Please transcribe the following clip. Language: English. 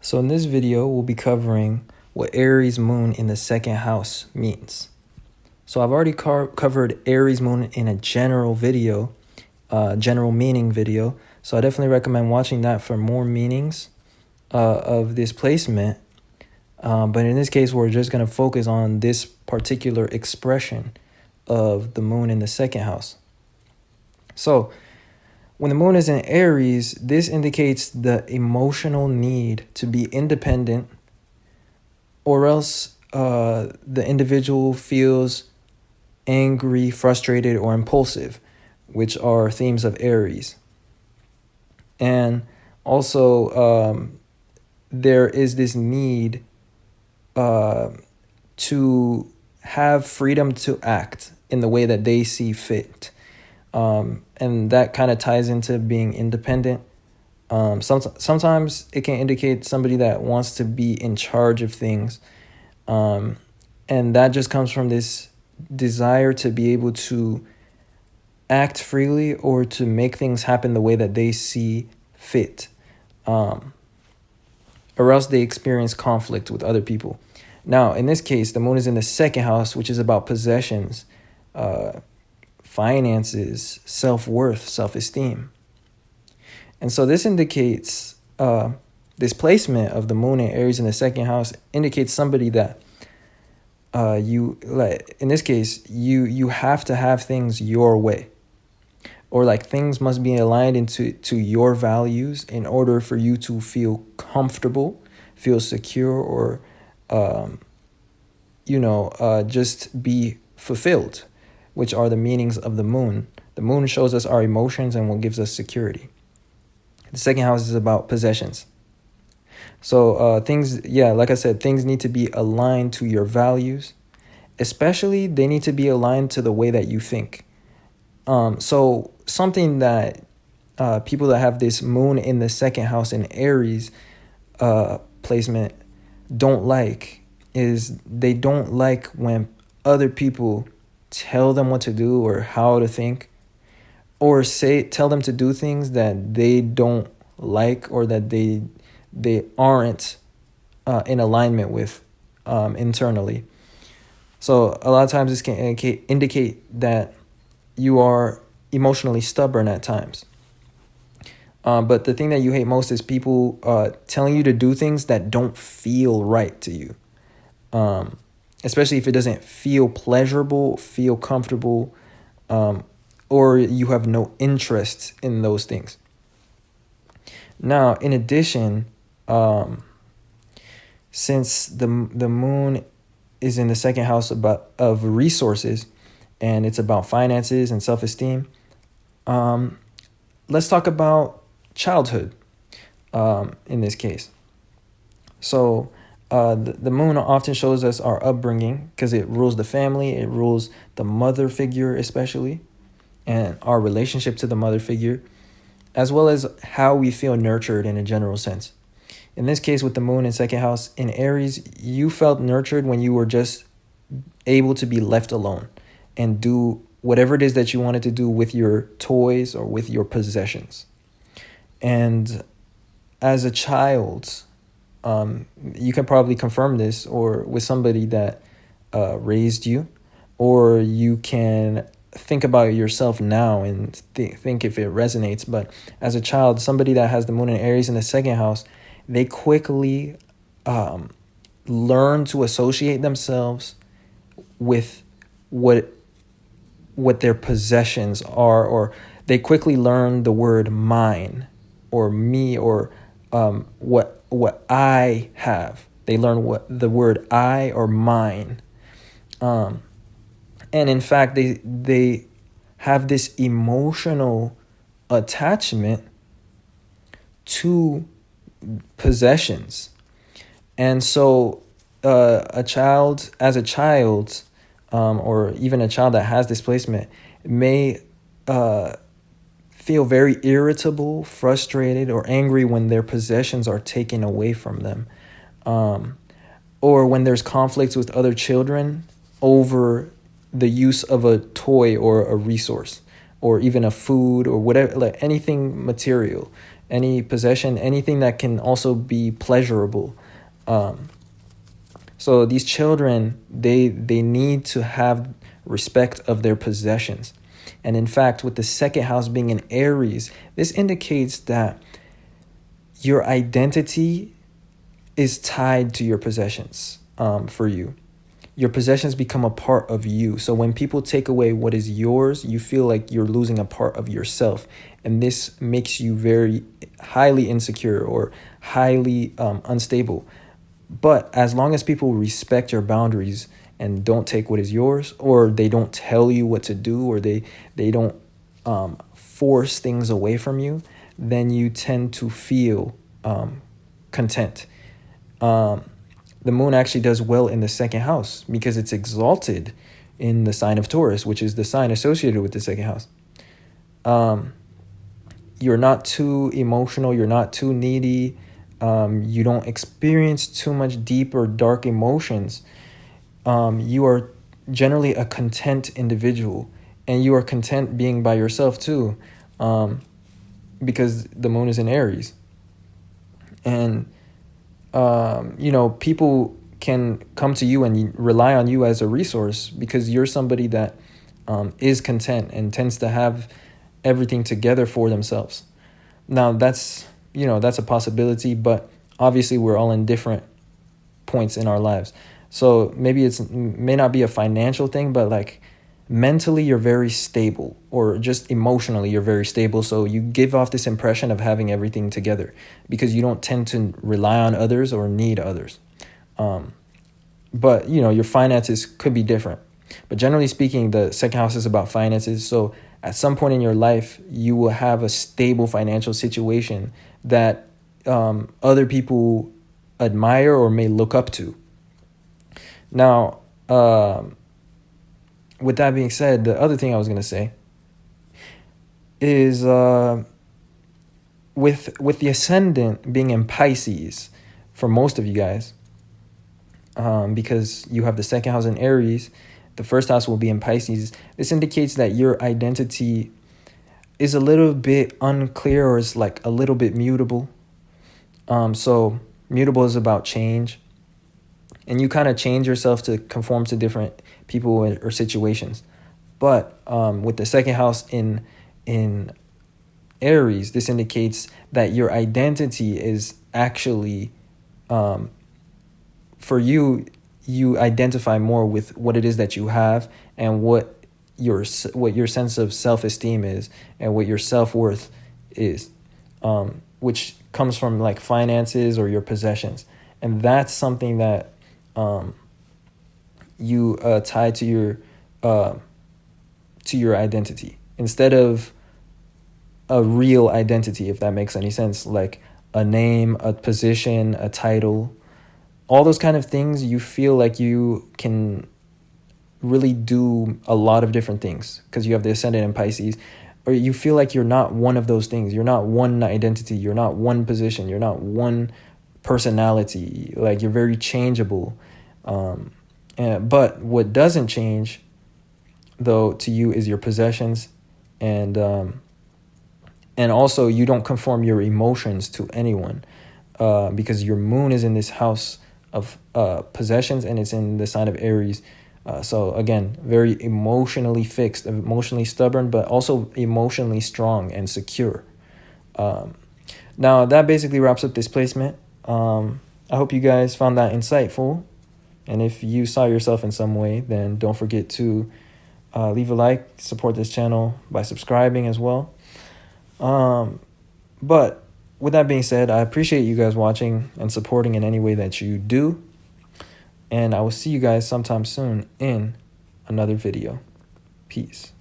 So in this video, we'll be covering what Aries moon in the second house means. So I've already covered Aries moon in a general video, general meaning video. So I definitely recommend watching that for more meanings of this placement. But in this case, we're just going to focus on this particular expression of the moon in the second house. So when the moon is in Aries, this indicates the emotional need to be independent, or else the individual feels angry, frustrated, or impulsive, which are themes of Aries. And also, there is this need to have freedom to act in the way that they see fit. And that kind of ties into being independent. Sometimes it can indicate somebody that wants to be in charge of things. And that just comes from this desire to be able to act freely or to make things happen the way that they see fit. Or else they experience conflict with other people. Now, in this case, the moon is in the second house, which is about possessions, finances, self-worth, self-esteem. And so this indicates, this placement of the moon in Aries in the second house indicates somebody that in this case, you have to have things your way, or like things must be aligned to your values in order for you to feel comfortable, feel secure, or just be fulfilled, which are the meanings of the moon. The moon shows us our emotions and what gives us security. The second house is about possessions. So things, like I said, things need to be aligned to your values. Especially, they need to be aligned to the way that you think. So something that people that have this moon in the second house in Aries placement don't like is they don't like when other people tell them what to do or how to think, or tell them to do things that they don't like or that they aren't in alignment with internally. So a lot of times this can indicate that you are emotionally stubborn at times. But the thing that you hate most is people telling you to do things that don't feel right to you. Especially if it doesn't feel pleasurable, feel comfortable, or you have no interest in those things. Now, in addition, since the moon is in the second house of resources, and it's about finances and self-esteem, let's talk about childhood in this case. So the moon often shows us our upbringing because it rules the family, it rules the mother figure especially, and our relationship to the mother figure, as well as how we feel nurtured in a general sense. In this case, with the moon in second house in Aries, you felt nurtured when you were just able to be left alone and do whatever it is that you wanted to do with your toys or with your possessions. And as a child, you can probably confirm this or with somebody that raised you, or you can think about yourself now and think if it resonates. But as a child, somebody that has the moon in Aries in the second house, they quickly learn to associate themselves with what their possessions are, or they quickly learn the word mine or me, or what I have. They learn what the word I or mine. And in fact, they have this emotional attachment to possessions. And so as a child, or even a child that has displacement may feel very irritable, frustrated, or angry when their possessions are taken away from them, or when there's conflicts with other children over the use of a toy or a resource, or even a food or whatever, like anything material. any possession, anything that can also be pleasurable. So these children, they need to have respect of their possessions. And in fact, with the second house being in Aries, this indicates that your identity is tied to your possessions for you. Your possessions become a part of you. So when people take away what is yours, you feel like you're losing a part of yourself. And this makes you very highly insecure or highly unstable. But as long as people respect your boundaries and don't take what is yours, or they don't tell you what to do, or they don't force things away from you, then you tend to feel content. The moon actually does well in the second house because it's exalted in the sign of Taurus, which is the sign associated with the second house. You're not too emotional. You're not too needy. You don't experience too much deep or dark emotions. You are generally a content individual, and you are content being by yourself too, because the moon is in Aries. And people can come to you and rely on you as a resource because you're somebody that is content and tends to have everything together for themselves. Now that's a possibility, but obviously we're all in different points in our lives. So maybe it may not be a financial thing, but like mentally you're very stable, or just emotionally you're very stable. So you give off this impression of having everything together because you don't tend to rely on others or need others. But your finances could be different. But generally speaking, the second house is about finances. So at some point in your life, you will have a stable financial situation that other people admire or may look up to. Now, with that being said, the other thing I was going to say is with the ascendant being in Pisces for most of you guys, because you have the second house in Aries, the first house will be in Pisces. This indicates that your identity is a little bit unclear, or is like a little bit mutable. So mutable is about change, and you kind of change yourself to conform to different people or situations. But with the second house in Aries, this indicates that your identity is actually, for you identify more with what it is that you have and what your sense of self-esteem is and what your self-worth is, which comes from like finances or your possessions. And that's something that you tie to your identity instead of a real identity, if that makes any sense, like a name, a position, a title, all those kind of things. You feel like you can really do a lot of different things because you have the ascendant in Pisces, or you feel like you're not one of those things. You're not one identity. You're not one position. You're not one personality. Like, you're very changeable. But what doesn't change, though, to you is your possessions, and also you don't conform your emotions to anyone, because your moon is in this house of possessions, and it's in the sign of Aries. So again, very emotionally fixed, emotionally stubborn, but also emotionally strong and secure. Now that basically wraps up this placement. I hope you guys found that insightful. And if you saw yourself in some way, then don't forget to leave a like, support this channel by subscribing as well. But with that being said, I appreciate you guys watching and supporting in any way that you do. And I will see you guys sometime soon in another video. Peace.